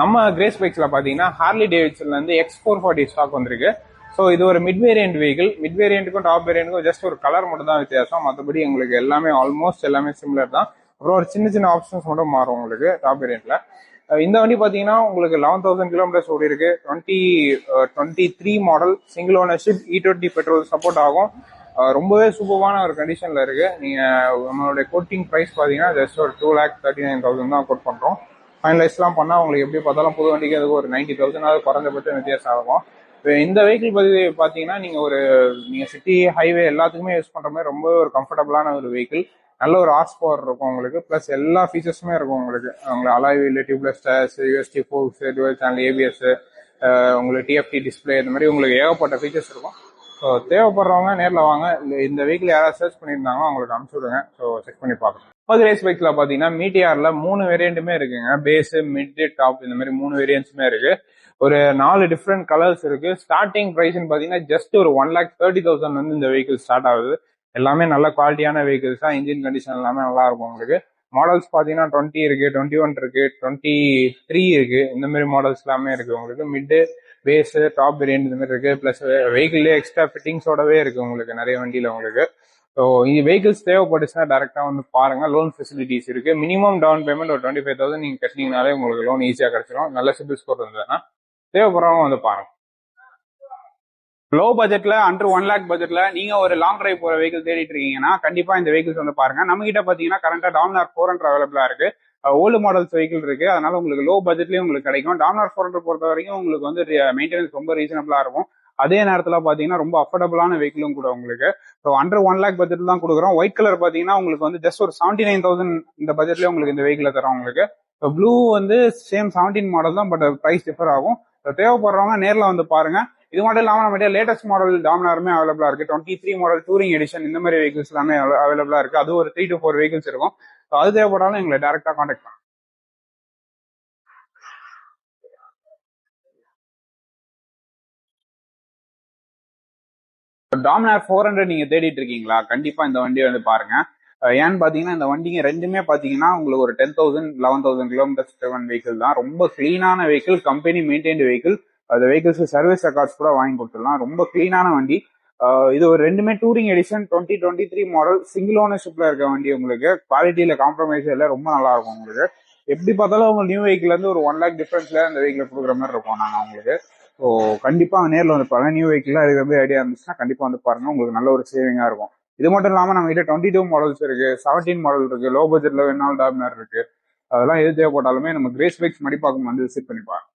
நம்ம கிரேஸ் பைக்ஸ்ல பாத்தீங்கன்னா ஹார்லி டேவிட்சன்ல இருந்து X440 ஸ்டாக் வந்திருக்கு. ஸோ இது ஒரு மிட் வேரியன்ட் வெஹிக்கிள். மிட் வேரியன்ட்டுக்கும் டாப் வேரியன்ட்டுக்கும் ஜஸ்ட் ஒரு கலர் மட்டும் தான் வித்தியாசம். மற்றபடி உங்களுக்கு எல்லாமே ஆல்மோஸ்ட் எல்லாமே சிமிலர் தான். அப்புறம் ஒரு சின்ன சின்ன ஆப்ஷன்ஸ் மட்டும் மாறும் உங்களுக்கு டாப் வேரியன்ட்ல. இந்த வண்டி பாத்தீங்கன்னா உங்களுக்கு 11,000 கிலோமீட்டர்ஸ் ஓடி இருக்கு. 2023 model, single ownership, E20 petrol support ஆகும். ரொம்பவே சூப்பரான ஒரு கண்டிஷன்ல இருக்கு. நீங்க நம்மளுடைய கோட்டிங் பிரைஸ் பாத்தீங்கன்னா ஜஸ்ட் ஒரு 2,39,000 தான் கோட் பண்றோம். ஃபைனலைஸ்லாம் பண்ணா உங்களுக்கு எப்படி பார்த்தாலும் புது வண்டிக்கு அதுக்கு ஒரு 90,000 குறைஞ்சபட்சம் வித்தியாசம் ஆகும். இந்த வெஹிக்கிள் பத்தி பாத்தீங்கன்னா நீங்க சிட்டி ஹைவே எல்லாத்துக்குமே யூஸ் பண்ற மாதிரி ரொம்ப ஒரு கம்ஃபர்டபுளான ஒரு வெஹிக்கிள். நல்ல ஒரு ஹார்ஸ் பவர் இருக்கும் உங்களுக்கு. பிளஸ் எல்லா ஃபீச்சர்ஸுமே இருக்கும் உங்களுக்கு. உங்களுக்கு alloy wheel, tubeless tyres, USD forks, dual channel ABS, உங்களுக்கு டிஎஃப்டி டிஸ்பிளே, இந்த மாதிரி உங்களுக்கு ஏகப்பட்ட ஃபீச்சர்ஸ் இருக்கும். ஸோ தேவைப்படுறவங்க நேரில் வாங்க. இந்த வெஹிக்கிள் யாராவது சர்ச் பண்ணியிருந்தாங்களோ அவங்களுக்கு அனுப்பிச்சு விடுங்க. ஸோ செக் பண்ணி பார்க்கலாம். பர்க் ரேஸ் பைக்ல பாத்தீங்கன்னா மீடியார்ல 3 வேரியன்ட்டுமே இருக்குங்க. பேஸ், மிட், டாப், இந்த மாதிரி 3 வேரியன்ட்ஸுமே இருக்கு. ஒரு 4 டிஃப்ரெண்ட் கலர்ஸ் இருக்கு. ஸ்டார்டிங் பிரைஸ்ன்னு பாத்தீங்கன்னா ஜஸ்ட் ஒரு 1,30,000 வந்து இந்த வெஹிக்கிள் ஸ்டார்ட் ஆகுது. எல்லாமே நல்ல குவாலிட்டியான வெஹிக்கிள்ஸ் தான். இன்ஜின் கண்டிஷன் எல்லாமே நல்லா இருக்கும் உங்களுக்கு. மாடல்ஸ் பாத்தீங்கன்னா 20 இருக்கு, 21 இருக்கு, 23 இருக்கு. இந்த மாதிரி மாடல்ஸ் எல்லாமே இருக்கு உங்களுக்கு. மிட், பேஸ், டாப் வேரியன்ட் இந்த மாதிரி இருக்கு. பிளஸ் வெஹிக்கிள்லேயே எக்ஸ்ட்ரா ஃபிட்டிங்ஸோடவே இருக்கு உங்களுக்கு நிறைய வண்டியில உங்களுக்கு. ஸோ இந்த வெஹிக்கிள்ஸ் தேவைப்பட்டுச்சுன்னா டேரக்டா வந்து பாருங்க. லோன் ஃபெசிலிட்டிஸ் இருக்கு. மினிமம் டவுன் பேமெண்ட் ஒரு 25,000 நீங்க கட்டினீங்கனாலே உங்களுக்கு லோன் ஈஸியா கிடைச்சிடும். நல்ல சிபில் ஸ்கோர் இருந்ததுன்னா தேவைப்படுறவங்க வந்து பாருங்க. லோ பட்ஜெட்ல அண்டர் 1 லேக் பட்ஜெட்ல நீங்க ஒரு லாங் டிரைவ் போற வெஹிக்கிள் தேடிட்டு இருக்கீங்கன்னா கண்டிப்பா இந்த வெஹிக்கிள்ஸ் வந்து பாருங்க. நம்ம கிட்ட பாத்தீங்கன்னா கரண்டா டாமினார் 400 அவைலபிளா இருக்கு. ஓல்டு மாடல்ஸ் வெஹிக்கிள் இருக்கு. அதனால உங்களுக்கு லோ பட்ஜெட்லயும் உங்களுக்கு கிடைக்கும். டாமினார் 400 பொறுத்த வரைக்கும் உங்களுக்கு வந்து மெயின்டெனன்ஸ் ரொம்ப ரீசனபிளா இருக்கும். அதே நேரத்துல பாத்தீங்கன்னா ரொம்ப அஃபோர்டபுளான வெஹிக்கிளும் கூட உங்களுக்கு. ஸோ அண்டர் 1 லேக் பட்ஜெட் தான் கொடுக்குறோம். ஒயிட் கலர் பாத்தீங்கன்னா உங்களுக்கு வந்து ஜஸ்ட் ஒரு 79,000 இந்த பட்ஜெட்லயே உங்களுக்கு இந்த வெஹிக்கிள் தரோம் உங்களுக்கு. ஸோ ப்ளூ வந்து சேம் 17 மாடல் தான், பட் பிரைஸ் டிஃபர் ஆகும். தேவைப்படுறவங்க நேரில் வந்து பாருங்க. இது மட்டும் இல்லாமல் நம்ம லேட்டஸ்ட் மாடல் டாமினாருமே அவைலபிளா இருக்கு. 23 மாடல் டூரிங் எடிஷன் இந்த மாதிரி வெஹிக்கிள்ஸ் எல்லாமே அவைலபிளா இருக்கு. அது ஒரு 3 to 4 வெஹிக்கிள்ஸ் இருக்கும். அது தேவைப்படாலும் எங்களை டைரக்டா கான்டாக்ட் பண்ணுங்க. டாமினார் 400 நீங்க தேடிட்டு இருக்கீங்களா? கண்டிப்பா இந்த வண்டியை வந்து பாருங்க. ஏன்னு பாத்தீங்கன்னா இந்த வண்டிங்க ரெண்டுமே பாத்தீங்கன்னா உங்களுக்கு ஒரு 10,000 11,000 கிலோமீட்டர்ஸ் ட்ரிவன் வெஹிக்கிள் தான். ரொம்ப கிளீனான வெஹிக்கிள், கம்பெனி மெயின்டைன்டு வெஹிக்கிள். அந்த வெஹிக்கிள்ஸ் சர்வீஸ் ரெக்கார்ட்ஸ் கூட வாங்கி கொடுத்துடலாம். ரொம்ப கிளீனான வண்டி. இது ஒரு ரெண்டுமே டூரிங் எடிஷன் 2023 மாடல், சிங்கிள் ஓனர்ஷிப்ல இருக்க வண்டி. உங்களுக்கு குவாலிட்டியில காம்ப்ரமைஸ் இல்லை, ரொம்ப நல்லா இருக்கும் உங்களுக்கு. எப்படி பார்த்தாலும் உங்க நியூ வெஹிக்கிள் இருந்து ஒரு 1 லேக் டிஃபரன்ஸ்ல அந்த வெஹிக்கிள் கொடுக்குற மாதிரி இருக்கும் நாங்க உங்களுக்கு. ஸோ கண்டிப்பா நேரில் வந்து பாருங்க. நியூ வெஹிக்கிள் இருக்கிற மாதிரி ஐடியா இருந்துச்சுன்னா கண்டிப்பா வந்து பாருங்க. உங்களுக்கு நல்ல ஒரு சேவிங்கா இருக்கும். இது மட்டும் இல்லாம நம்ம கிட்ட 22 மாடல்ஸ் இருக்கு, 17 மாடல் இருக்கு, லோ பட்ஜெட்ல வேணாலும் டாமினார் இருக்கு. அதெல்லாம் எது தேவைப்பட்டாலுமே நம்ம கிரேஸ் பைக்ஸ் மடிப்பாக்கம் வந்து விசிட் பண்ணி பாருங்க.